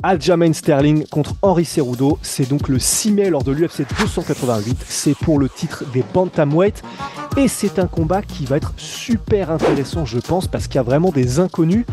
Aljamain Sterling contre Henry Cejudo, c'est donc le 6 mai lors de l'UFC 288, c'est pour le titre des bantamweight et c'est un combat qui va être super intéressant je pense parce qu'il y a vraiment des inconnus,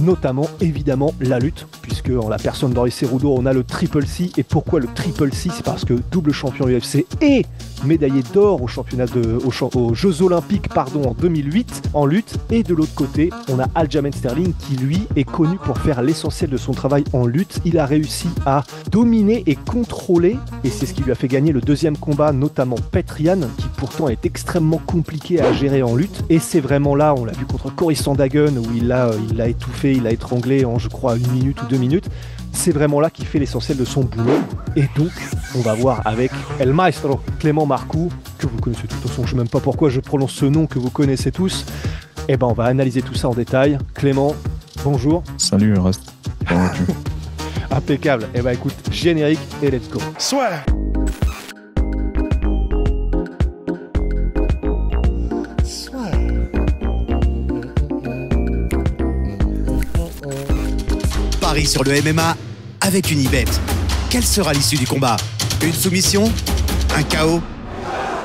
notamment évidemment la lutte, puisque en la personne d'Henry Cejudo on a le Triple C, et pourquoi le Triple C? C'est parce que double champion UFC et médaillé d'or aux Jeux Olympiques en 2008 en lutte, et de l'autre côté on a Aljamain Sterling qui lui est connu pour faire l'essentiel de son travail en lutte. Il a réussi à dominer et contrôler, et c'est ce qui lui a fait gagner le deuxième combat, notamment Petrian, qui pourtant est extrêmement compliqué à gérer en lutte, et c'est vraiment là, on l'a vu contre Cory Sandhagen où il l'a étouffé, il l'a étranglé en je crois 1 minute ou 2 minutes. C'est vraiment là qu'il fait l'essentiel de son boulot. Et donc, on va voir avec El Maestro Clément Marcoux, que vous connaissez tous. De toute façon, je ne sais même pas pourquoi je prononce ce nom que vous connaissez tous. Et ben, on va analyser tout ça en détail. Clément, bonjour. Salut, Reste. Comment vas-tu? Impeccable. Et ben, écoute, générique et let's go. Soit. Paris sur le MMA avec Unibet. Quelle sera l'issue du combat? Une soumission? Un KO?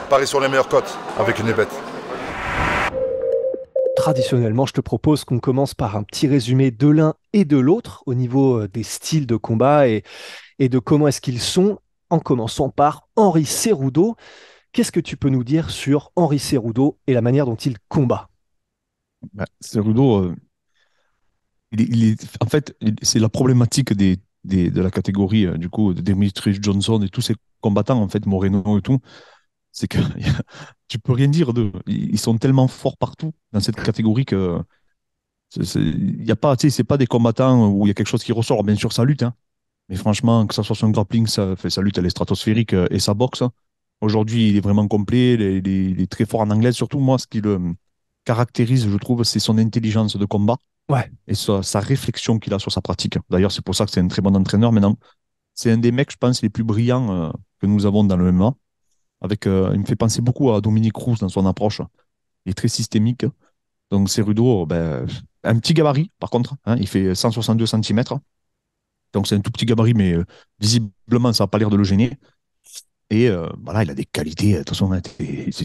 Paris sur les meilleures cotes avec Unibet. Traditionnellement, je te propose qu'on commence par un petit résumé de l'un et de l'autre au niveau des styles de combat et de comment est-ce qu'ils sont, en commençant par Henry Cejudo. Qu'est-ce que tu peux nous dire sur Henry Cejudo et la manière dont il combat? Cejudo, en fait, c'est la problématique de la catégorie du coup de Demetrius Johnson et tous ces combattants, en fait, Moreno et tout, c'est que tu peux rien dire d'eux. Ils sont tellement forts partout dans cette catégorie que il y a pas, tu sais, c'est pas des combattants où il y a quelque chose qui ressort. Bien sûr, ça lutte, hein, mais franchement, que ça soit son grappling, sa lutte, elle est stratosphérique, et sa boxe, hein. Aujourd'hui, il est vraiment complet, il est très fort en anglais. Surtout, moi, ce qui le caractérise, je trouve, c'est son intelligence de combat. Ouais. Et sa réflexion qu'il a sur sa pratique. D'ailleurs, c'est pour ça que c'est un très bon entraîneur maintenant. C'est un des mecs, je pense, les plus brillants que nous avons dans le MMA. Il me fait penser beaucoup à Dominique Cruz dans son approche. Il est très systémique. Donc, Cejudo, un petit gabarit, par contre, hein, il fait 162 cm. Donc, c'est un tout petit gabarit, mais visiblement, ça n'a pas l'air de le gêner. Et voilà, il a des qualités. De toute façon, hein,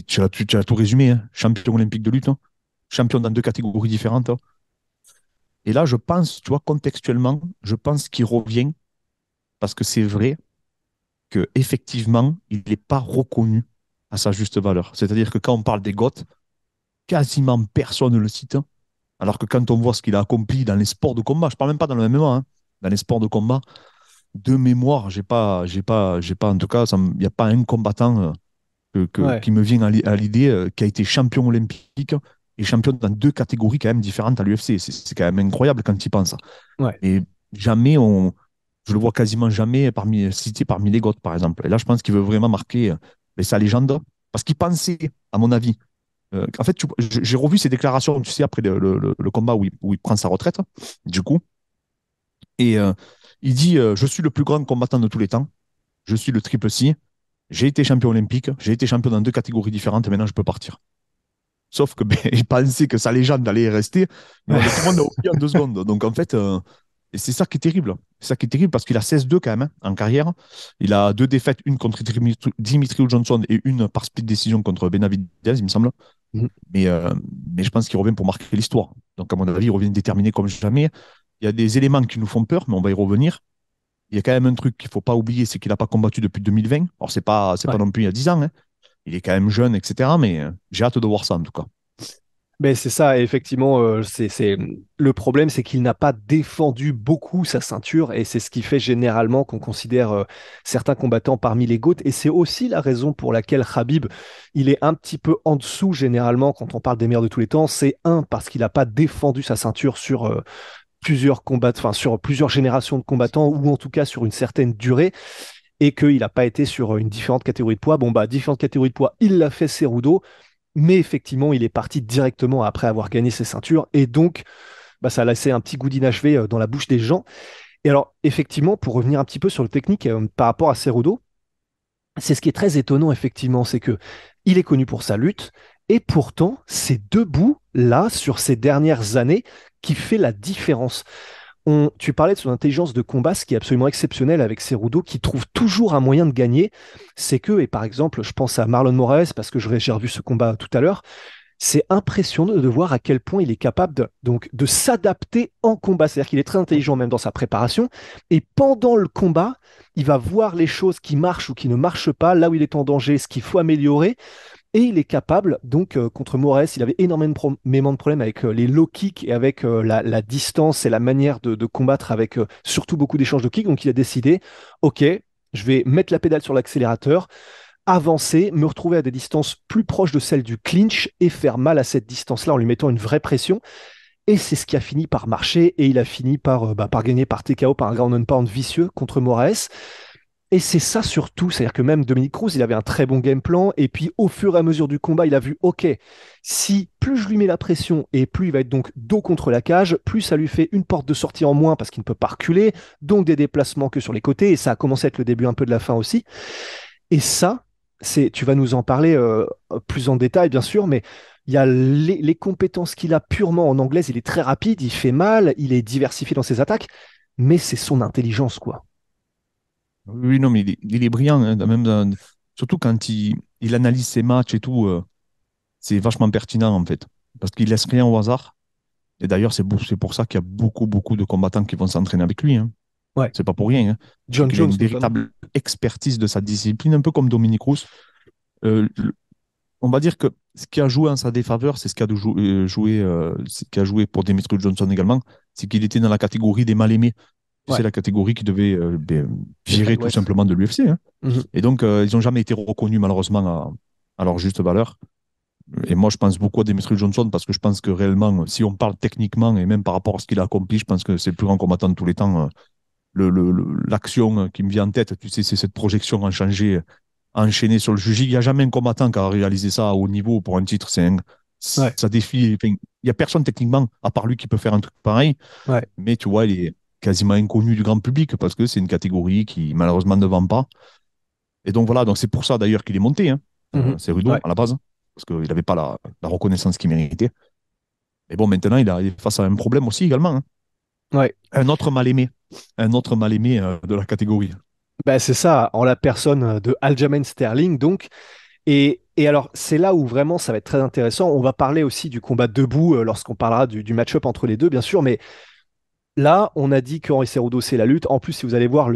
tu as tout résumé, hein. Champion olympique de lutte, hein. Champion dans 2 catégories différentes, hein. Et là, je pense, tu vois, contextuellement, je pense qu'il revient parce que c'est vrai qu'effectivement, il n'est pas reconnu à sa juste valeur. C'est-à-dire que quand on parle des GOAT, quasiment personne ne le cite. Alors que quand on voit ce qu'il a accompli dans les sports de combat, je ne parle même pas dans le MMA, hein, dans les sports de combat, de mémoire, en tout cas, il n'y a pas un combattant Ouais. qui me vient à l'idée qui a été champion olympique et champion dans 2 catégories quand même différentes à l'UFC. C'est quand même incroyable quand tu y penses. Ouais. Et je le vois quasiment jamais cité parmi les GOAT, par exemple. Et là, je pense qu'il veut vraiment marquer sa légende, parce qu'il pensait, à mon avis, en fait, j'ai revu ses déclarations, tu sais, après le combat où il prend sa retraite, du coup, et il dit je suis le plus grand combattant de tous les temps, je suis le triple C, j'ai été champion olympique, j'ai été champion dans 2 catégories différentes, et maintenant je peux partir. Sauf que il pensait que sa légende allait rester, mais tout le monde a oublié en 2 secondes. Donc en fait, et c'est ça qui est terrible. C'est ça qui est terrible parce qu'il a 16-2 quand même, hein, en carrière. Il a 2 défaites, une contre Dimitri Johnson et une par split décision contre Benavidez, il me semble. Mhm. Mais je pense qu'il revient pour marquer l'histoire. Donc à mon avis, il revient déterminé comme jamais. Il y a des éléments qui nous font peur, mais on va y revenir. Il y a quand même un truc qu'il ne faut pas oublier, c'est qu'il n'a pas combattu depuis 2020. Alors c'est pas non plus il y a 10 ans, hein. Il est quand même jeune, etc. Mais j'ai hâte de voir ça en tout cas. Mais c'est ça, et effectivement, le problème, c'est qu'il n'a pas défendu beaucoup sa ceinture, et c'est ce qui fait généralement qu'on considère certains combattants parmi les GOAT, et c'est aussi la raison pour laquelle Khabib, il est un petit peu en dessous généralement quand on parle des meilleurs de tous les temps. C'est parce qu'il n'a pas défendu sa ceinture sur plusieurs combats, enfin sur plusieurs générations de combattants, ou en tout cas sur une certaine durée, et qu'il n'a pas été sur une différente catégorie de poids. Bon, différentes catégories de poids, il l'a fait Cejudo. Mais effectivement, il est parti directement après avoir gagné ses ceintures. Et donc, ça a laissé un petit goût d'inachevé dans la bouche des gens. Et alors, effectivement, pour revenir un petit peu sur le technique par rapport à Cejudo, c'est ce qui est très étonnant, effectivement, c'est que il est connu pour sa lutte. Et pourtant, c'est debout, là, sur ces dernières années, qui fait la différence. Tu parlais de son intelligence de combat, ce qui est absolument exceptionnel avec Cerudo, qui trouve toujours un moyen de gagner. C'est que, et par exemple, je pense à Marlon Moraes, parce que j'ai revu ce combat tout à l'heure, c'est impressionnant de voir à quel point il est capable de s'adapter en combat. C'est-à-dire qu'il est très intelligent même dans sa préparation. Et pendant le combat, il va voir les choses qui marchent ou qui ne marchent pas, là où il est en danger, ce qu'il faut améliorer. Et il est capable, donc contre Moraes, il avait énormément de problèmes avec les low kicks et avec la distance et la manière de combattre avec surtout beaucoup d'échanges de kicks. Donc il a décidé, ok, je vais mettre la pédale sur l'accélérateur, avancer, me retrouver à des distances plus proches de celles du clinch et faire mal à cette distance-là en lui mettant une vraie pression. Et c'est ce qui a fini par marcher et il a fini par gagner par TKO, par un ground and pound vicieux contre Moraes. Et c'est ça surtout, c'est-à-dire que même Dominique Cruz, il avait un très bon game plan, et puis au fur et à mesure du combat, il a vu, ok, si plus je lui mets la pression, et plus il va être donc dos contre la cage, plus ça lui fait une porte de sortie en moins parce qu'il ne peut pas reculer, donc des déplacements que sur les côtés, et ça a commencé à être le début un peu de la fin aussi. Et ça, tu vas nous en parler plus en détail, bien sûr, mais il y a les compétences qu'il a purement en anglaise, il est très rapide, il fait mal, il est diversifié dans ses attaques, mais c'est son intelligence, quoi. Oui, non, mais il est brillant, hein, surtout quand il analyse ses matchs et tout, c'est vachement pertinent en fait. Parce qu'il laisse rien au hasard. Et d'ailleurs, c'est pour ça qu'il y a beaucoup, beaucoup de combattants qui vont s'entraîner avec lui, hein. Ouais. C'est pas pour rien, hein. C'est John qu'il a Jones, une notamment. véritable expertise de sa discipline, un peu comme Dominique Cruz. Euh, le- on va dire que ce qui a joué en sa défaveur, c'est ce qui a joué pour Demetrius Johnson également, c'est qu'il était dans la catégorie des mal-aimés. Tu sais, Ouais, la catégorie qui devait les virer tout flyweights. simplement de l'UFC, hein. Mhm. Et donc, ils n'ont jamais été reconnus malheureusement à leur juste valeur. Et moi, je pense beaucoup à Demetrius Johnson parce que je pense que réellement, si on parle techniquement et même par rapport à ce qu'il a accompli, je pense que c'est le plus grand combattant de tous les temps. L'action qui me vient en tête, tu sais, c'est cette projection enchaînée sur le juge. Il n'y a jamais un combattant qui a réalisé ça à haut niveau pour un titre. Ouais, Ça défie. Enfin, il n'y a personne techniquement, à part lui, qui peut faire un truc pareil. ouais. Mais tu vois, il est quasiment inconnu du grand public parce que c'est une catégorie qui malheureusement ne vend pas. Et donc voilà, donc c'est pour ça d'ailleurs qu'il est monté, hein. Mhm. C'est Rudo Ouais, à la base, parce qu'il n'avait pas la reconnaissance qu'il méritait. Et bon, maintenant, il est face à un problème aussi également, hein. ouais. Un autre mal aimé de la catégorie. Bah, c'est ça, en la personne de Aljamain Sterling, donc. Et alors, c'est là où vraiment ça va être très intéressant. On va parler aussi du combat debout lorsqu'on parlera du match-up entre les deux, bien sûr, mais là, on a dit qu'Henri Cerudo, c'est la lutte. En plus, si vous allez voir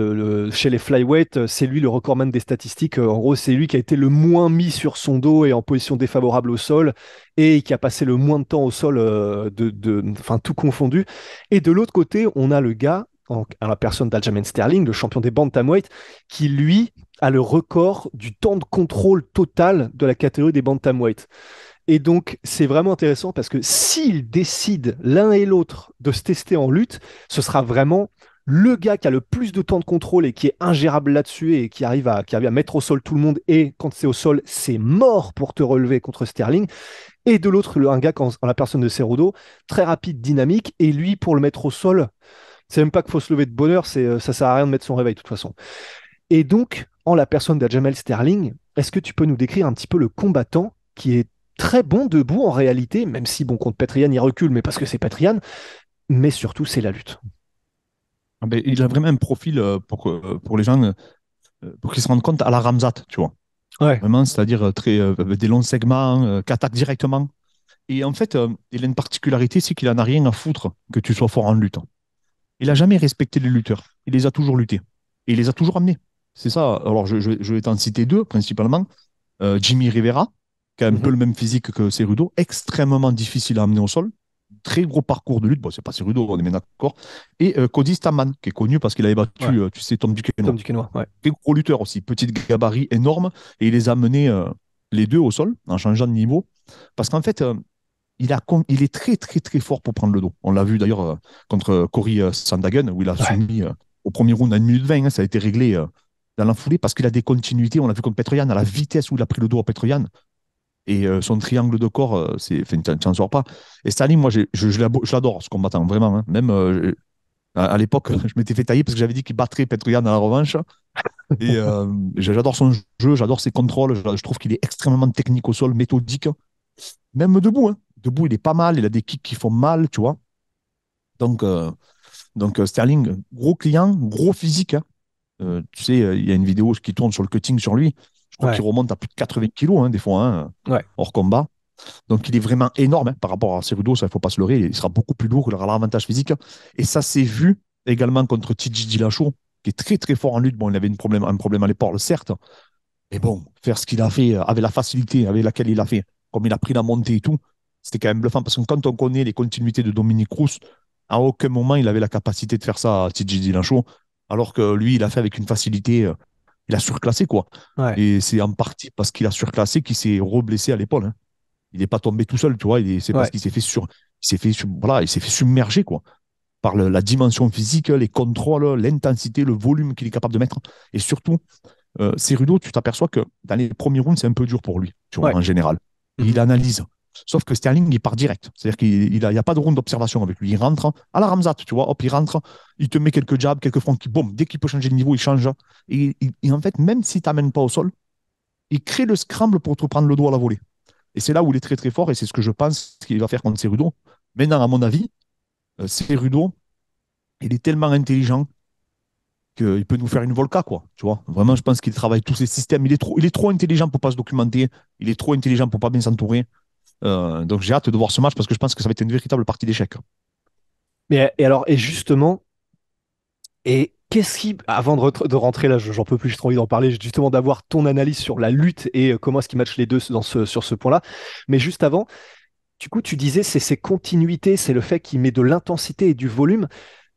chez les flyweight, c'est lui le recordman des statistiques. En gros, c'est lui qui a été le moins mis sur son dos et en position défavorable au sol et qui a passé le moins de temps au sol, enfin, tout confondu. Et de l'autre côté, on a le gars, à la personne d'Aljamain Sterling, le champion des bantamweight, qui lui a le record du temps de contrôle total de la catégorie des bantamweight. Et donc, c'est vraiment intéressant parce que s'ils décident l'un et l'autre de se tester en lutte, ce sera vraiment le gars qui a le plus de temps de contrôle et qui est ingérable là-dessus et qui arrive à mettre au sol tout le monde. Et quand c'est au sol, c'est mort pour te relever contre Sterling. Et de l'autre, un gars en la personne de Cerudo, très rapide, dynamique. Et lui, pour le mettre au sol, c'est même pas qu'il faut se lever de bonheur, ça sert à rien de mettre son réveil de toute façon. Et donc, en la personne d'Aljamain Sterling, est-ce que tu peux nous décrire un petit peu le combattant qui est très bon debout en réalité, même si, bon, contre Petrian, il recule, mais parce que c'est Petrian, mais surtout, c'est la lutte. Ah ben, il a vraiment un profil pour les gens, pour qu'ils se rendent compte à la Ramzat, tu vois. Ouais. Vraiment, c'est-à-dire des longs segments, qui attaquent directement. Et en fait, il a une particularité, c'est qu'il en a rien à foutre que tu sois fort en lutte. Il n'a jamais respecté les lutteurs. Il les a toujours luttés. Et il les a toujours amenés. C'est ça. Alors, je vais t'en citer deux, principalement. Jimmy Rivera, qui a un peu Mhm. le même physique que Cerudo, extrêmement difficile à amener au sol. Très gros parcours de lutte. Bon, c'est pas Cerudo, on est bien d'accord. Et Cody Stamann, qui est connu parce qu'il avait Ouais. battu, tu sais, Tom Tom Duquesnoy. Duquesnoy, ouais. Très gros lutteur aussi. Petit gabarit énorme. Et il les a amenés les deux au sol, en changeant de niveau. Parce qu'en fait, il est très, très, très fort pour prendre le dos. On l'a vu d'ailleurs contre Cory Sandhagen, où il a Ouais. soumis au premier round à 1 minute 20, hein. Ça a été réglé dans la foulée parce qu'il a des continuités. On l'a vu contre Petroyan, à la vitesse où il a pris le dos à Petroyan. Et son triangle de corps, enfin, tu n'en sors pas. Et Sterling, moi, je l'adore, ce combattant, vraiment, hein. Même à l'époque, je m'étais fait tailler parce que j'avais dit qu'il battrait Petroyan à la revanche. Et j'adore son jeu, j'adore ses contrôles. Je trouve qu'il est extrêmement technique au sol, méthodique. Même debout, hein. Debout, il est pas mal. Il a des kicks qui font mal, tu vois. Donc, Donc Sterling, gros client, gros physique, hein. Tu sais, il y a une vidéo qui tourne sur le cutting sur lui. Je crois qu'il remonte à plus de 80 kilos, hein, des fois, hein, hors combat. Donc, il est vraiment énorme, hein, par rapport à Cerudo, ça, il ne faut pas se leurrer. Il sera beaucoup plus lourd, il aura l'avantage physique. Et ça s'est vu également contre TJ Dillashaw, qui est très, très fort en lutte. Bon, il avait un problème à l'épaule, certes. Mais bon, faire ce qu'il a fait avec la facilité avec laquelle il a fait, comme il a pris la montée et tout, c'était quand même bluffant. Parce que quand on connaît les continuités de Dominique Cruz, à aucun moment il avait la capacité de faire ça à TJ Dillashaw, alors que lui, il a fait avec une facilité. Il a surclassé, quoi. Ouais. Et c'est en partie parce qu'il a surclassé qu'il s'est reblessé à l'épaule, hein. Il n'est pas tombé tout seul, tu vois. C'est parce qu'il s'est fait voilà, il s'est fait submerger, quoi, par la dimension physique, les contrôles, l'intensité, le volume qu'il est capable de mettre. Et surtout, Cerudo, tu t'aperçois que dans les premiers rounds, c'est un peu dur pour lui, tu vois, en général. Il analyse. Sauf que Sterling, il part direct. C'est-à-dire qu'il n'y a pas de round d'observation avec lui. Il rentre à la Ramzat, tu vois. Hop, il rentre, il te met quelques jabs, quelques fronts qui, boum, dès qu'il peut changer de niveau, il change. Et en fait, même s'il ne t'amène pas au sol, il crée le scramble pour te prendre le dos à la volée. Et c'est là où il est très très fort, et c'est ce que je pense qu'il va faire contre Cerudo. Maintenant, à mon avis, Cerudo, il est tellement intelligent qu'il peut nous faire une Volca, quoi. Tu vois, vraiment, je pense qu'il travaille tous ses systèmes. Il est trop intelligent pour pas se documenter. Il est trop intelligent pour pas bien s'entourer. Donc j'ai hâte de voir ce match parce que je pense que ça va être une véritable partie d'échecs. Et justement, qu'est-ce qui, avant de rentrer là, j'en peux plus, j'ai trop envie d'en parler, justement d'avoir ton analyse sur la lutte et comment est-ce qu'ils matchent les deux sur ce point-là. Mais juste avant, du coup, tu disais, c'est ses continuités, c'est le fait qu'il met de l'intensité et du volume,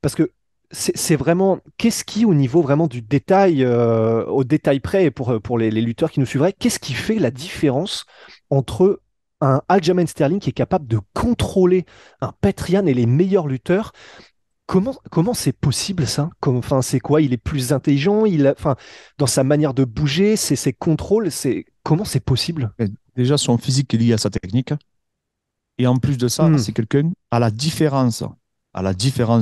parce que c'est vraiment, qu'est-ce qui, au niveau vraiment du détail, au détail près, et pour les lutteurs qui nous suivraient, qu'est-ce qui fait la différence entre un Aljamain Sterling qui est capable de contrôler un Petrian et les meilleurs lutteurs? Comment c'est possible ça? Enfin, c'est quoi? Il est plus intelligent, enfin, dans sa manière de bouger, ses contrôles, comment c'est possible? Et déjà, son physique est lié à sa technique. Et en plus de ça, c'est quelqu'un, à la différence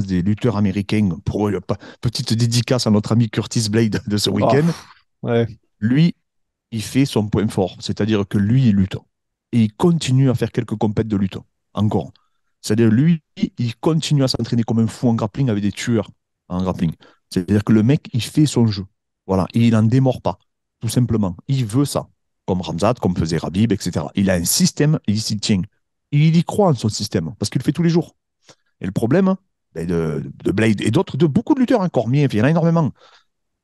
des lutteurs américains, pour petite dédicace à notre ami Curtis Blade de ce week-end, lui, il fait son point fort. C'est-à-dire que lui, il lutte. Et il continue à faire quelques compètes de lutte. Encore. C'est-à-dire, lui, il continue à s'entraîner comme un fou en grappling avec des tueurs en grappling. C'est-à-dire que le mec, il fait son jeu. Voilà. Et il n'en démord pas. Tout simplement. Il veut ça. Comme Ramzat, comme faisait Rabib, etc. Il a un système et il s'y tient. Et il y croit en son système. Parce qu'il le fait tous les jours. Et le problème de Blade et d'autres, de beaucoup de lutteurs, Cormier, il y en a énormément,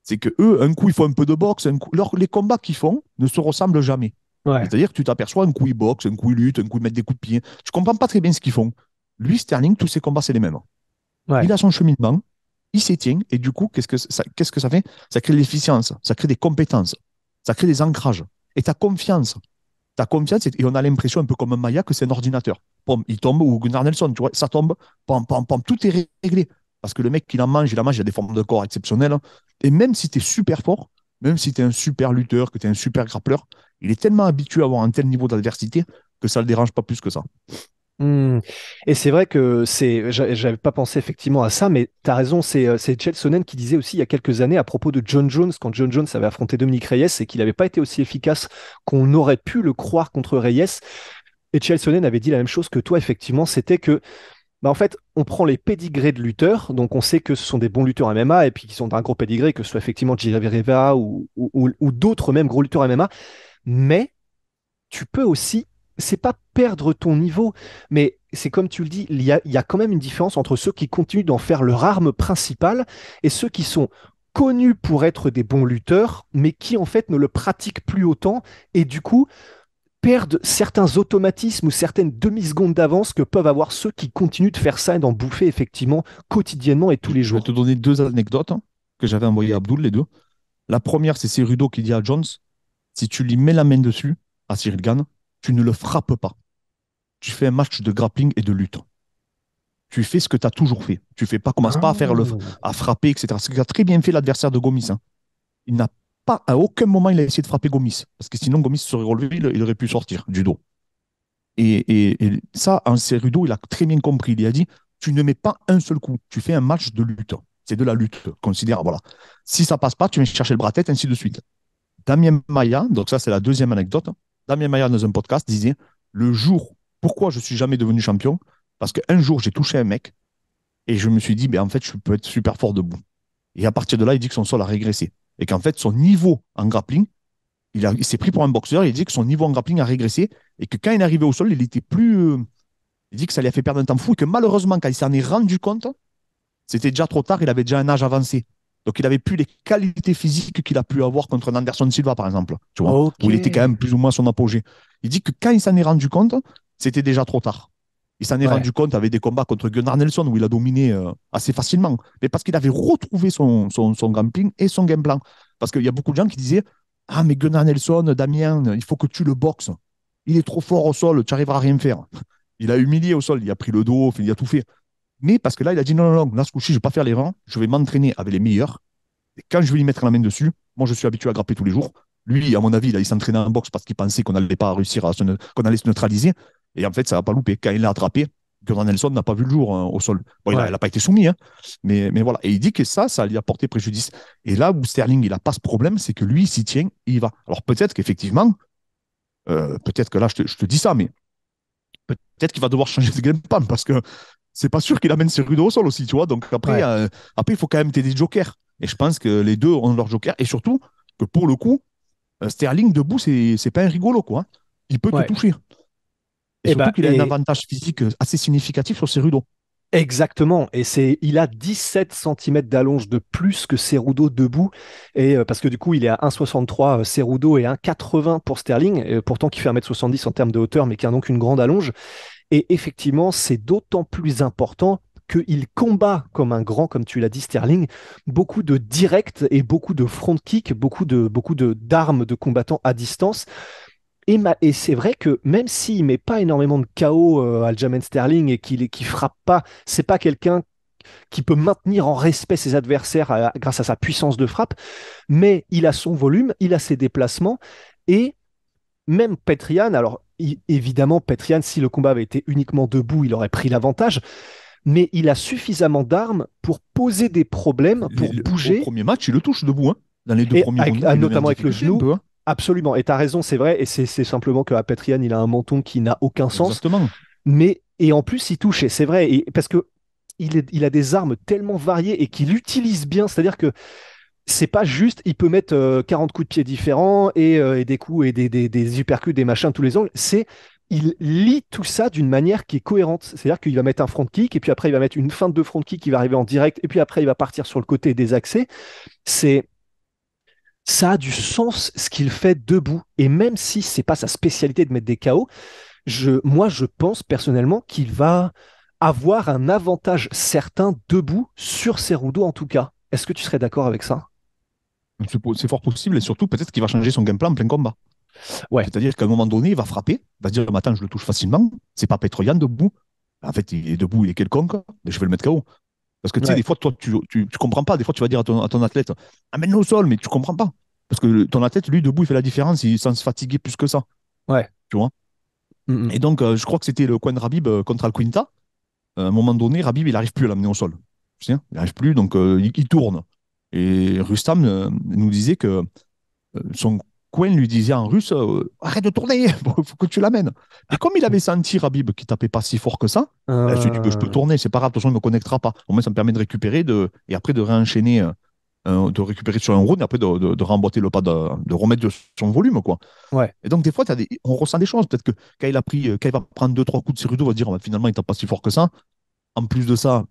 c'est que eux, un coup, ils font un peu de boxe, les combats qu'ils font ne se ressemblent jamais. Ouais. C'est-à-dire que tu t'aperçois, un coup, ils boxent, un coup, ils luttent, un coup, ils mettent des coups de pied. Tu comprends pas très bien ce qu'ils font. Lui, Sterling, tous ses combats, c'est les mêmes. Ouais. Il a son cheminement, il s'y tient, et du coup, qu'est-ce que ça fait? Ça crée de l'efficience, ça crée des compétences, ça crée des ancrages. Et ta confiance. Ta confiance, et on a l'impression, un peu comme un Maya, que c'est un ordinateur. Pom, il tombe, ou Gunnar Nelson, tu vois, ça tombe, pom, pom, pom, tout est réglé. Parce que le mec, il a des formes de corps exceptionnelles. Et même si tu es super fort, même si tu es un super lutteur, que tu es un super grappleur, il est tellement habitué à avoir un tel niveau d'adversité que ça ne le dérange pas plus que ça. Et c'est vrai que j'avais pas pensé effectivement à ça, mais tu as raison, c'est Chael Sonnen qui disait aussi il y a quelques années à propos de John Jones, quand John Jones avait affronté Dominique Reyes et qu'il n'avait pas été aussi efficace qu'on aurait pu le croire contre Reyes. Et Chael Sonnen avait dit la même chose que toi, effectivement, c'était que en fait, on prend les pédigrés de lutteurs, donc on sait que ce sont des bons lutteurs MMA et puis qui sont d'un gros pédigré, que ce soit effectivement Jiri Rivera ou d'autres même gros lutteurs MMA, mais tu peux aussi, c'est pas perdre ton niveau, mais c'est comme tu le dis, il y a quand même une différence entre ceux qui continuent d'en faire leur arme principale et ceux qui sont connus pour être des bons lutteurs, mais qui en fait ne le pratiquent plus autant et du coup perdent certains automatismes ou certaines demi-secondes d'avance que peuvent avoir ceux qui continuent de faire ça et d'en bouffer effectivement quotidiennement et tous les Je vais jours. te donner deux anecdotes, que j'avais envoyées à Abdul, les deux. La première, c'est Cerudo qui dit à Jones, si tu lui mets la main dessus, à Cyril Gane, tu ne le frappes pas. Tu fais un match de grappling et de lutte. Tu fais ce que tu as toujours fait. Commence pas à frapper, etc. Ce qu'a très bien fait l'adversaire de Gomis, hein. Il n'a pas, à aucun moment, il a essayé de frapper Gomis. Parce que sinon, Gomis serait relevé, il aurait pu sortir du dos. Et ça, en Cerudo, il a très bien compris. Il a dit, tu ne mets pas un seul coup. Tu fais un match de lutte. C'est de la lutte. Considère, voilà. Si ça passe pas, tu viens chercher le bras-tête, ainsi de suite. Damien Maia, donc ça, c'est la deuxième anecdote. Damien Maia, dans un podcast, disait, pourquoi je suis jamais devenu champion? Parce qu'un jour, j'ai touché un mec, Et je me suis dit, ben, en fait, je peux être super fort debout. Et à partir de là, il dit que son sol a régressé. Et qu'en fait, son niveau en grappling, il s'est pris pour un boxeur, il dit que son niveau en grappling a régressé et que quand il est arrivé au sol, il était plus. Il dit que ça lui a fait perdre un temps fou et que malheureusement, quand il s'en est rendu compte, c'était déjà trop tard, il avait déjà un âge avancé. Donc, il n'avait plus les qualités physiques qu'il a pu avoir contre un Anderson Silva, par exemple, tu vois, Ok. où il était quand même plus ou moins à son apogée. Il dit que quand il s'en est rendu compte, c'était déjà trop tard. Il s'en est Ouais. rendu compte avec des combats contre Gunnar Nelson où il a dominé assez facilement, mais parce qu'il avait retrouvé son grappling et son game plan. Parce qu'il y a beaucoup de gens qui disaient ah, mais Gunnar Nelson, Damien, il faut que tu le boxes. Il est trop fort au sol, tu n'arriveras à rien faire. Il a humilié au sol, il a pris le dos, il a tout fait. Mais parce que là, il a dit non, non, non, là, ce coup-ci, je ne vais pas faire l'erreur, je vais m'entraîner avec les meilleurs. Et quand je vais lui mettre la main dessus, moi, je suis habitué à grapper tous les jours. Lui, à mon avis, il s'entraînait en boxe parce qu'il pensait qu'on n'allait pas réussir qu'on allait se neutraliser. Et en fait, ça n'a pas loupé. Quand il l'a attrapé, Gunnar Nelson n'a pas vu le jour au sol. Bon, il Ouais. n'a pas été soumis, hein, mais voilà. Et il dit que ça lui a porté préjudice. Et là où Sterling, il n'a pas ce problème, c'est que lui, il s'y tient, il y va. Alors peut-être qu'effectivement, peut-être que là, je te dis ça, mais peut-être qu'il va devoir changer de game plan parce que c'est pas sûr qu'il amène ses rudos au sol aussi, tu vois. Donc après, Ouais. après il faut quand même t'aider des jokers. Et je pense que les deux ont leur joker. Et surtout, que pour le coup, Sterling debout, c'est pas un rigolo, quoi, hein. Il peut te Ouais. toucher. Et Et surtout bah, qu'il a un avantage physique assez significatif sur ses rudos. exactement. Et il a 17 centimètres d'allonge de plus que Cerudo debout. Et parce que du coup, il est à 1,63 Cerudo et 1,80 pour Sterling, pourtant qui fait 1,70 m en termes de hauteur, mais qui a donc une grande allonge. Et effectivement, c'est d'autant plus important qu'il combat comme un grand, comme tu l'as dit, Sterling, beaucoup de direct et beaucoup de front kick, beaucoup de d'armes de combattants à distance. Et c'est vrai que même s'il met pas énormément de KO Aljamain Sterling et qu'il frappe pas, c'est pas quelqu'un qui peut maintenir en respect ses adversaires grâce à sa puissance de frappe, mais il a son volume, il a ses déplacements et même Petrian, alors évidemment Petrian, si le combat avait été uniquement debout, il aurait pris l'avantage, mais il a suffisamment d'armes pour poser des problèmes, pour Au bouger, premier match, il le touche debout, hein. Dans les deux et premiers rounds, il le met en notamment avec le difficulté un genou. peu, hein. Absolument, et tu as raison, c'est vrai, et c'est simplement qu'à Petrian, il a un menton qui n'a aucun sens, Exactement. mais et en plus il touche, et c'est vrai, et, parce que il a des armes tellement variées et qu'il utilise bien, c'est-à-dire que c'est pas juste, il peut mettre 40 coups de pied différents et des coups et des uppercuts, des machins, tous les angles. Il lit tout ça d'une manière qui est cohérente. C'est-à-dire qu'il va mettre un front kick et puis après il va mettre une feinte de front kick qui va arriver en direct et puis après il va partir sur le côté des accès. C'est, ça a du sens ce qu'il fait debout. Et même si c'est pas sa spécialité de mettre des KO, moi je pense personnellement qu'il va avoir un avantage certain debout sur Cerudo en tout cas. Est-ce que tu serais d'accord avec ça? C'est fort possible et surtout, peut-être qu'il va changer son game plan en plein combat. Ouais. C'est-à-dire qu'à un moment donné, il va frapper, il va se dire, attends, je le touche facilement, c'est pas Petroyan debout. En fait, il est debout, il est quelconque, mais je vais le mettre KO. Parce que tu sais, Ouais. des fois, toi, tu comprends pas. Des fois, tu vas dire à ton athlète, amène-le au sol, mais tu comprends pas. Parce que ton athlète, lui, debout, il fait la différence, sans se fatiguer plus que ça. Ouais. Tu vois. Mm, mm. Et donc, je crois que c'était le coin de Rabib contre Alquinta. À un moment donné, Rabib, il n'arrive plus à l'amener au sol. Tu sais, il n'arrive plus, donc il tourne. Et Rustam nous disait que son coin lui disait en russe arrête de tourner, il faut que tu l'amènes. Et comme il avait senti Rabib qui tapait pas si fort que ça, il s'est dit je peux Euh, tourner, c'est pas grave, de toute façon, il ne me connectera pas. Au moins, ça me permet de récupérer et après de réenchaîner, de récupérer sur un round et après de remboîter le pas, de remettre de son volume, quoi. ouais. Et donc, des fois, on ressent des choses. Peut-être que quand il va prendre deux, trois coups de Cerudo, on va dire finalement, il tape pas si fort que ça. En plus de ça,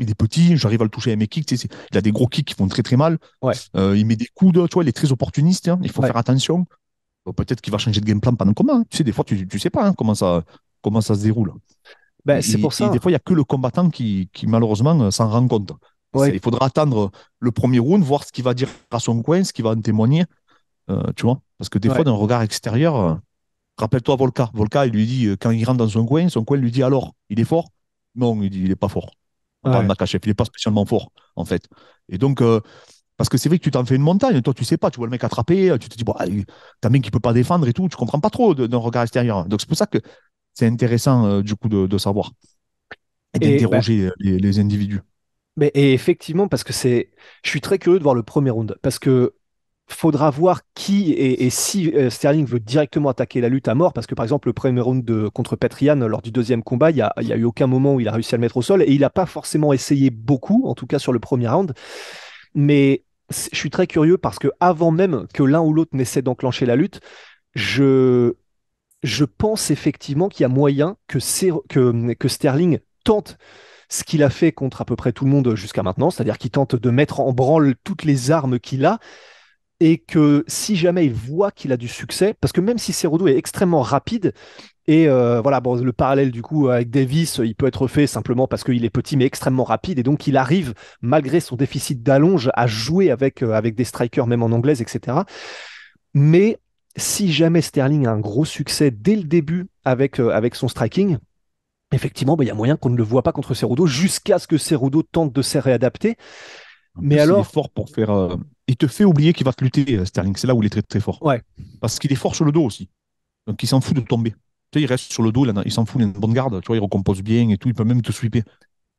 il est petit, j'arrive à le toucher avec mes kicks. Tu sais, il a des gros kicks qui font très très mal. Ouais. Il met des coups tu vois, il est très opportuniste, hein. Il faut Ouais. faire attention. Peut-être qu'il va changer de game plan pendant le combat, hein. Tu sais, des fois, tu sais pas, hein, comment ça se déroule. Ben, c'est pour Et des ça. fois, il n'y a que le combattant qui malheureusement, s'en rend compte. Ouais. Il faudra attendre le premier round, voir ce qu'il va dire à son coin, ce qu'il va en témoigner. Tu vois. Parce que des fois, Ouais. d'un regard extérieur, rappelle-toi Volka. Volka, il lui dit, quand il rentre dans son coin lui dit alors, il est fort? Non, il dit, il n'est pas fort. On parle de Ouais. Makachev, il n'est pas spécialement fort, en fait. Et donc, parce que c'est vrai que tu t'en fais une montagne, toi, tu sais pas, tu vois le mec attraper, tu te dis, bon, t'as un mec qui peut pas défendre et tout, tu comprends pas trop d'un regard extérieur. Donc, c'est pour ça que c'est intéressant, du coup, de savoir et Et, ben, d'interroger les individus. et effectivement, parce que je suis très curieux de voir le premier round. Parce que faudra voir qui et si Sterling veut directement attaquer la lutte à mort, parce que par exemple, le premier round contre Petrian, lors du deuxième combat, il y a eu aucun moment où il a réussi à le mettre au sol, et il n'a pas forcément essayé beaucoup, en tout cas sur le premier round. Mais je suis très curieux parce que avant même que l'un ou l'autre n'essaie d'enclencher la lutte, je, je pense effectivement qu'il y a moyen que Sterling tente ce qu'il a fait contre à peu près tout le monde jusqu'à maintenant, c'est-à-dire qu'il tente de mettre en branle toutes les armes qu'il a, et que si jamais il voit qu'il a du succès, parce que même si Cerudo est extrêmement rapide, et voilà, bon, le parallèle du coup avec Davis, il peut être fait simplement parce qu'il est petit mais extrêmement rapide, et donc il arrive, malgré son déficit d'allonge, à jouer avec des strikers, même en anglaise, etc. Mais si jamais Sterling a un gros succès dès le début avec son striking, effectivement, bah, il y a moyen qu'on ne le voit pas contre Cerudo jusqu'à ce que Cerudo tente de se réadapter. En Mais plus, il est alors, fort pour faire. Il te fait oublier qu'il va te lutter, Sterling. C'est là où il est très très fort. ouais, Parce qu'il est fort sur le dos aussi. Donc il s'en fout de tomber. Tu sais, il reste sur le dos, il s'en fout, il a une bonne garde. Tu vois, il recompose bien et tout. Il peut même te sweeper.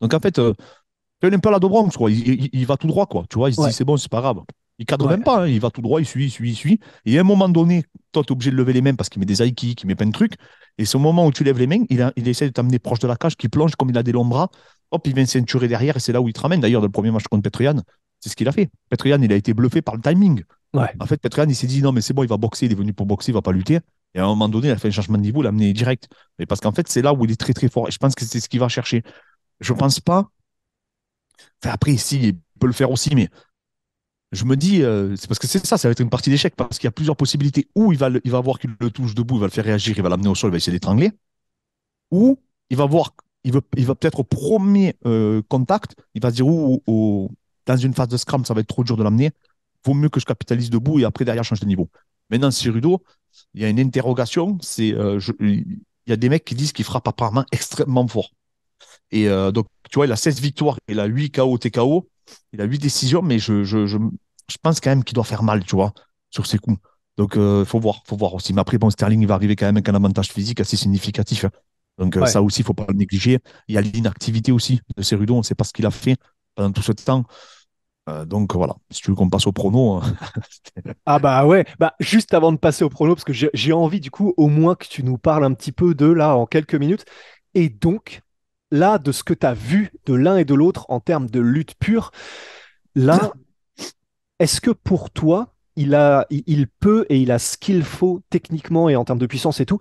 Donc en fait, il est un peu à la Dobronx, quoi. Il va tout droit, quoi. Tu vois, il se dit ouais, c'est bon, c'est pas grave. Il cadre ouais, même pas, hein. Il va tout droit, il suit, il suit, il suit. Et à un moment donné, toi, tu es obligé de lever les mains parce qu'il met des high kicks, il met plein de trucs. Et c'est au moment où tu lèves les mains, il essaie de t'amener proche de la cage, qui plonge comme il a des longs bras. Hop, il vient ceinturer derrière et c'est là où il te ramène. D'ailleurs, dans le premier match contre Petrian, c'est ce qu'il a fait. Petrian, il a été bluffé par le timing. ouais. En fait, Petrian, il s'est dit non, mais c'est bon, il va boxer, il est venu pour boxer, il va pas lutter. Et à un moment donné, il a fait un changement de niveau, il l'a amené direct. Mais parce qu'en fait, c'est là où il est très très fort. Et je pense que c'est ce qu'il va chercher. Je pense pas. Enfin, après, ici, il peut le faire aussi, mais je me dis, c'est parce que c'est ça, ça va être une partie d'échec, parce qu'il y a plusieurs possibilités. Ou il va voir qu'il le touche debout, il va le faire réagir, il va l'amener au sol, il va essayer d'étrangler. Ou il va voir, il va peut-être au premier contact, il va se dire, dans une phase de scrum, ça va être trop dur de l'amener. Vaut mieux que je capitalise debout et après, derrière, je change de niveau. Maintenant, Cerudo, il y a une interrogation, il y a des mecs qui disent qu'il frappe apparemment extrêmement fort. Et donc, tu vois, il a 16 victoires, il a 8 KO, TKO, il a 8 décisions, mais je pense quand même qu'il doit faire mal, tu vois, sur ses coups. Donc, il faut voir aussi. Mais après, bon, Sterling, il va arriver quand même avec un avantage physique assez significatif, hein. Donc, Ouais. ça aussi, il ne faut pas le négliger. Il y a l'inactivité aussi de Cerudo, on ne sait pas ce qu'il a fait pendant tout ce temps. Donc, voilà, si tu veux qu'on passe au prono. Ah bah ouais, bah juste avant de passer au prono, parce que j'ai envie du coup au moins que tu nous parles un petit peu de là en quelques minutes. Et donc, là, de ce que tu as vu de l'un et de l'autre en termes de lutte pure, là, est-ce que pour toi, il peut et il a ce qu'il faut techniquement et en termes de puissance et tout,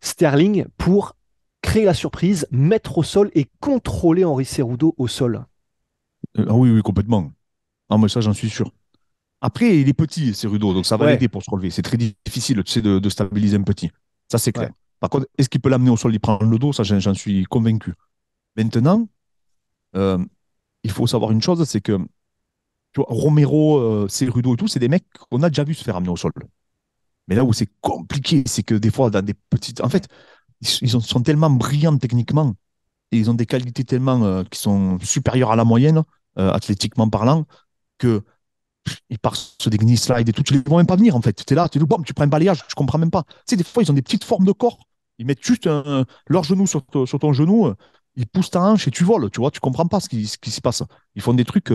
Sterling, pour créer la surprise, mettre au sol et contrôler Henri Cerudo au sol? Ah oui, oui, complètement. Ah, mais ça, j'en suis sûr. Après, il est petit, Cerudo, donc ça va Ouais, l'aider pour se relever. C'est très difficile, tu sais, de stabiliser un petit. Ça, c'est clair. ouais, Par contre, est-ce qu'il peut l'amener au sol, il prend le dos? Ça, j'en suis convaincu. Maintenant, euh, il faut savoir une chose, c'est que tu vois, Romero, Cerudo et tout, c'est des mecs qu'on a déjà vu se faire amener au sol. Mais là où c'est compliqué, c'est que des fois, dans des petites. En fait, sont tellement brillants techniquement et ils ont des qualités tellement qui sont supérieures à la moyenne, athlétiquement parlant, que ils partent sur des knee slides et tout, tu les vois même pas venir en fait. Tu es là, tu dis, bon, tu prends un balayage, je comprends même pas. Tu sais, des fois, ils ont des petites formes de corps. Ils mettent juste leur genou sur ton genou, ils poussent ta hanche et tu voles, tu vois, tu comprends pas ce qui se passe. Ils font des trucs,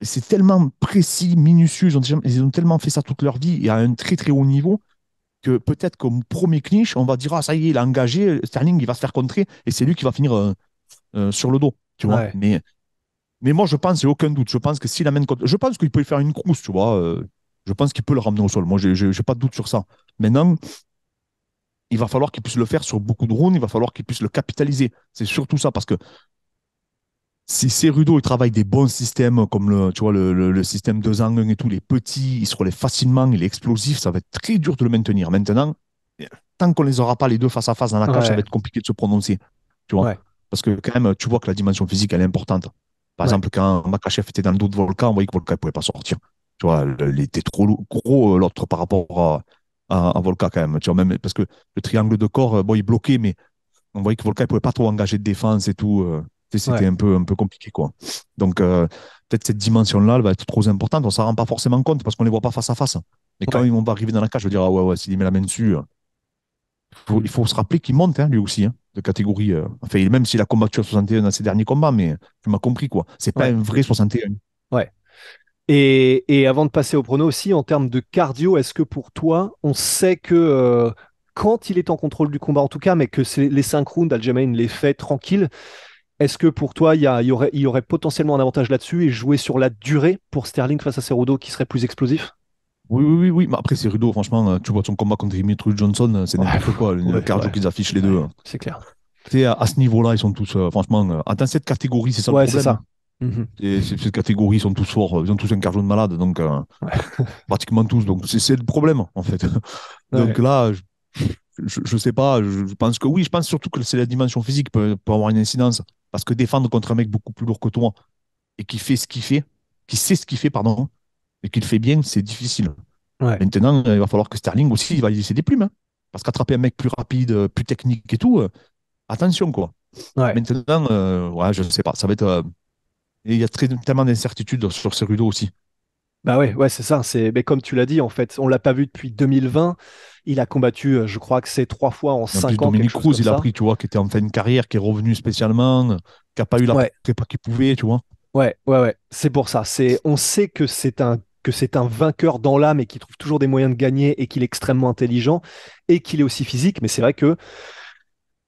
c'est tellement précis, minutieux, ils ont tellement fait ça toute leur vie et à un très très haut niveau que peut-être qu'au premier clinch, on va dire, ah ça y est, il a engagé, Sterling, il va se faire contrer et c'est lui qui va finir sur le dos, tu vois. ouais. Mais moi, je pense, j'ai aucun doute. Je pense que s'il amène contre. Je pense qu'il peut y faire une crouse, tu vois. Je pense qu'il peut le ramener au sol. Moi, j'ai pas de doute sur ça. Maintenant, il va falloir qu'il puisse le faire sur beaucoup de rounds. Il va falloir qu'il puisse le capitaliser. C'est surtout ça, parce que si Cerudo, il travaille des bons systèmes, comme tu vois, le système 2 en 1 et tout, les petits, il se relève facilement, il est explosif, ça va être très dur de le maintenir. Maintenant, tant qu'on les aura pas les deux face à face dans la cage, ça va Ouais, être compliqué de se prononcer, tu vois. ouais, Parce que quand même, tu vois que la dimension physique, elle est importante. Par ouais. exemple, quand Makachev était dans le dos de Volkan, on voyait que Volkan ne pouvait pas sortir. Tu vois, il était trop gros, l'autre, par rapport à Volkan, quand même. Tu vois, même parce que le triangle de corps, bon, il bloquait, mais on voyait que Volkan ne pouvait pas trop engager de défense et tout. Tu sais, c'était Ouais. un peu compliqué, quoi. Donc, peut-être cette dimension-là, elle va être trop importante. On ne s'en rend pas forcément compte parce qu'on ne les voit pas face à face. Mais quand Ouais. ils vont arriver dans la cage, je vais dire, ah ouais, ouais, s'il met la main dessus, il faut se rappeler qu'il monte, hein, lui aussi, hein, de catégorie. Enfin, même s'il a combattu à 61 dans ses derniers combats, mais tu m'as compris, quoi. C'est pas Ouais. un vrai 61. Ouais. Et avant de passer au prono aussi, en termes de cardio, est-ce que pour toi, on sait que quand il est en contrôle du combat en tout cas, mais que les 5 rounds, Aljamain les fait tranquille, est-ce que pour toi, il y aurait potentiellement un avantage là-dessus et jouer sur la durée pour Sterling face à Cerudo qui serait plus explosif? Oui, oui, oui, oui. Mais après, c'est Rudo, franchement, tu vois son combat contre Dimitri Johnson, c'est Ouais, n'importe quoi, le ouais, cardio ouais, qu'ils affichent les deux. ouais, c'est clair. Tu sais, à ce niveau-là, ils sont tous, franchement, dans cette catégorie, c'est ça le Ouais, c'est problème. ça. Mhm. Cette catégorie, ils sont tous forts, ils ont tous un cardio de malade, donc pratiquement tous. Donc, c'est le problème, en fait. Donc Ouais, là, je sais pas, je pense que oui, je pense surtout que c'est la dimension physique qui peut avoir une incidence. Parce que défendre contre un mec beaucoup plus lourd que toi et qui fait ce qu'il fait, qui sait ce qu'il fait, pardon, et qui le fait bien, c'est difficile. ouais, Maintenant, il va falloir que Sterling aussi, il va y laisser des plumes, hein. Parce qu'attraper un mec plus rapide, plus technique et tout, attention, quoi. ouais. Maintenant, ouais, je sais pas, ça va être. Et il y a tellement d'incertitudes sur Cerudo aussi. Bah ouais, ouais, c'est ça. Mais comme tu l'as dit, en fait, on l'a pas vu depuis 2020. Il a combattu, je crois que c'est 3 fois en Et en plus, 5 ans, quelque Dominique chose Cruz, comme il a ça. pris, tu vois, qui était en fin de carrière, qui est revenu spécialement, qui n'a pas eu la Ouais, prépa qu'il pouvait, tu vois. ouais, ouais, ouais. C'est pour ça. On sait que c'est un vainqueur dans l'âme et qu'il trouve toujours des moyens de gagner et qu'il est extrêmement intelligent et qu'il est aussi physique. Mais c'est vrai que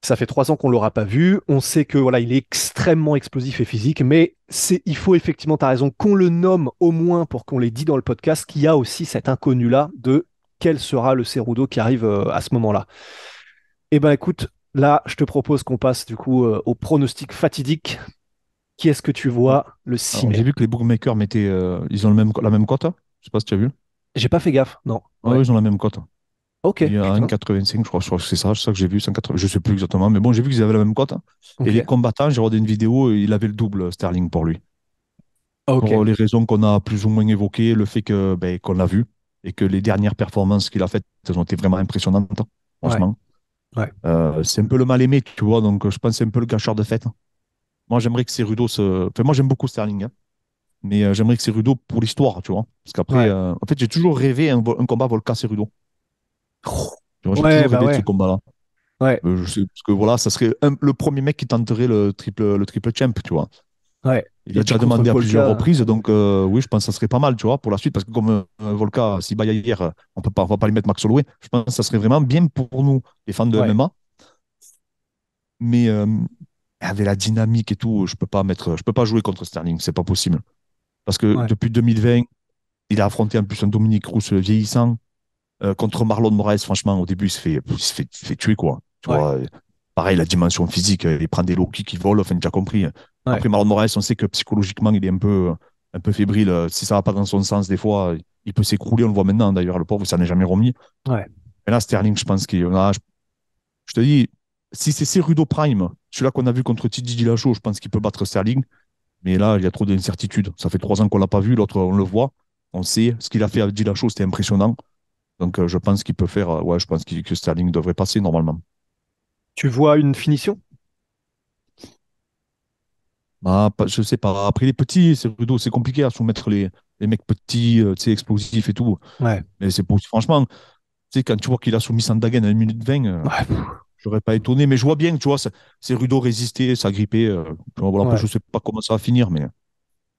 ça fait 3 ans qu'on l'aura pas vu. On sait que voilà, il est extrêmement explosif et physique, mais il faut effectivement, tu as raison, qu'on le nomme au moins pour qu'on l'ait dit dans le podcast, qu'il y a aussi cet inconnu-là de quel sera le Cerudo qui arrive à ce moment-là. Eh ben écoute, là, je te propose qu'on passe du coup au pronostic fatidique. Qui est-ce que tu Ouais. vois le 6 Alors, j'ai mai? vu que les bookmakers mettaient, ils ont la même cote, hein. Je sais pas si tu as vu. J'ai pas fait gaffe, non. Ah Ouais. oui, ils ont la même cote. Ok, Il y a putain. 1,85, je crois que c'est ça que j'ai vu, 180, je sais plus exactement, mais bon, j'ai vu qu'ils avaient la même cote, hein. Et Ok. les combattants, j'ai regardé une vidéo, il avait le double Sterling pour lui. Ok. Pour les raisons qu'on a plus ou moins évoquées, le fait que ben, qu'on l'a vu et que les dernières performances qu'il a faites, elles ont été vraiment impressionnantes, Ouais. franchement. Ouais. C'est un peu le mal aimé, tu vois, donc je pense que c'est un peu le gâcheur de fête. Moi, j'aimerais que Cerudo se. Enfin, moi, j'aime beaucoup Sterling, hein, mais j'aimerais que Cerudo pour l'histoire, tu vois. Parce qu'après, Ouais. en fait, j'ai toujours rêvé un combat Volka-Cerudo. Tu vois, j'ai Ouais, toujours bah rêvé de ce ouais. combat-là. Ouais. Je sais, parce que voilà, ça serait le premier mec qui tenterait le triple champ, tu vois. Ouais. Il Et a puis déjà contre demandé à plusieurs Volka. reprises, donc oui, je pense que ça serait pas mal, tu vois, pour la suite, parce que comme Volka, s'il bat hier, on va pas lui mettre Max Holloway. Je pense que ça serait vraiment bien pour nous, les fans de Ouais. MMA. Mais avec la dynamique et tout, je peux pas jouer contre Sterling, c'est pas possible. Parce que Ouais. depuis 2020, il a affronté en plus un Dominique Cruz vieillissant contre Marlon Moraes. Franchement, au début, il se fait tuer, quoi. Tu Ouais. vois, pareil, la dimension physique, il prend des low kicks qui volent, enfin, tu as compris. Ouais. Après, Marlon Moraes, on sait que psychologiquement, il est un peu fébrile. Si ça va pas dans son sens, des fois, il peut s'écrouler. On le voit maintenant, d'ailleurs, le pauvre, ça n'est jamais remis. Ouais. Et là, Sterling, je pense qu'il je te dis, si c'est Cerudo Prime, celui-là qu'on a vu contre Titi Dillashaw, je pense qu'il peut battre Sterling. Mais là, il y a trop d'incertitudes. Ça fait 3 ans qu'on l'a pas vu, l'autre, on le voit. On sait ce qu'il a fait avec Dillashaw, c'était impressionnant. Donc, je pense qu'il peut faire. Ouais, je pense que Sterling devrait passer normalement. Tu vois une finition? Ah, je sais pas. Après, les petits, c'est compliqué à soumettre les mecs petits, tu sais, explosifs et tout. Ouais. Mais c'est franchement, tu sais, quand tu vois qu'il a soumis Sandagen à 1 minute 20, Ouais. je n'aurais pas étonné. Mais je vois bien, tu vois, c'est Rudo résister, s'agripper. Voilà, après, Ouais. je sais pas comment ça va finir, mais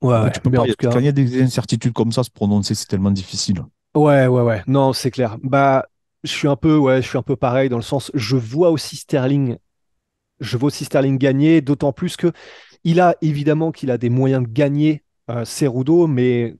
Ouais. après, Ouais. tu peux Mais pas. en tout Quand cas. il y a des incertitudes comme ça, se prononcer, c'est tellement difficile. Ouais, ouais, ouais. Non, c'est clair. Bah, je suis un peu pareil dans le sens, je vois aussi Sterling gagner, d'autant plus que il a évidemment qu'il a des moyens de gagner Cerudo, mais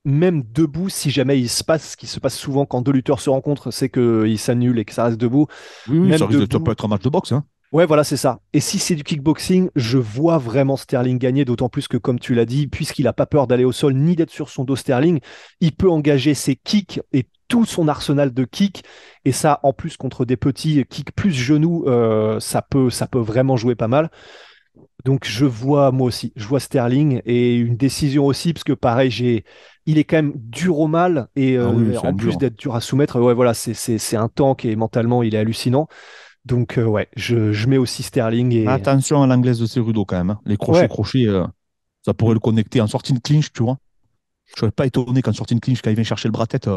même debout, si jamais il se passe ce qui se passe souvent quand deux lutteurs se rencontrent, c'est qu'ils s'annulent et que ça reste debout. Oui, oui, Même ça peut debout, être un match de boxe, hein. ouais, voilà, c'est ça. Et si c'est du kickboxing, je vois vraiment Sterling gagner, d'autant plus que, comme tu l'as dit, puisqu'il n'a pas peur d'aller au sol ni d'être sur son dos Sterling, il peut engager ses kicks et tout son arsenal de kicks. Et ça, en plus, contre des petits kicks plus genoux, ça peut vraiment jouer pas mal. Donc, je vois, moi aussi, je vois Sterling et une décision aussi, parce que pareil, il est quand même dur au mal et Ah oui, c'est en un plus dur. d'être dur à soumettre, ouais, voilà, c'est un tank et mentalement, il est hallucinant. Donc, ouais, je mets aussi Sterling Mais et. attention à l'anglaise de Cerudo quand même, hein. Les Ouais, crochets, ça pourrait le connecter en sortie de clinch, tu vois. Je serais pas étonné qu'en sortie de clinch, quand il vient chercher le bras-tête,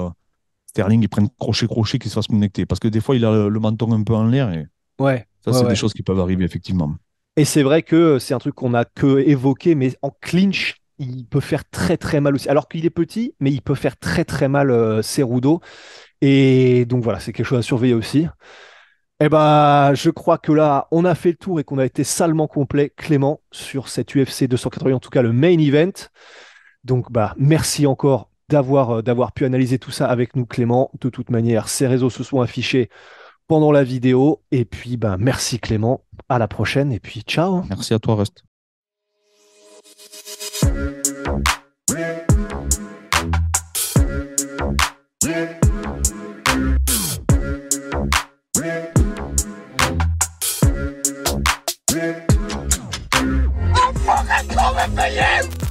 Sterling, il prenne crochet, qu'il se fasse connecter. Parce que des fois, il a le menton un peu en l'air et ouais, ça, ouais, c'est des ouais. choses qui peuvent arriver, effectivement. Et c'est vrai que c'est un truc qu'on a que évoqué, mais en clinch, il peut faire très très mal aussi. Alors qu'il est petit, mais il peut faire très très mal Cerudo. Et donc voilà, c'est quelque chose à surveiller aussi. Eh ben, je crois que là, on a fait le tour et qu'on a été salement complet, Clément, sur cette UFC 280, en tout cas le main event. Donc, bah, merci encore d'avoir pu analyser tout ça avec nous, Clément. De toute manière, ces réseaux se sont affichés pendant la vidéo. Et puis, bah, merci Clément. À la prochaine. Et puis, ciao. Merci à toi, Rust. I'm fucking coming for you!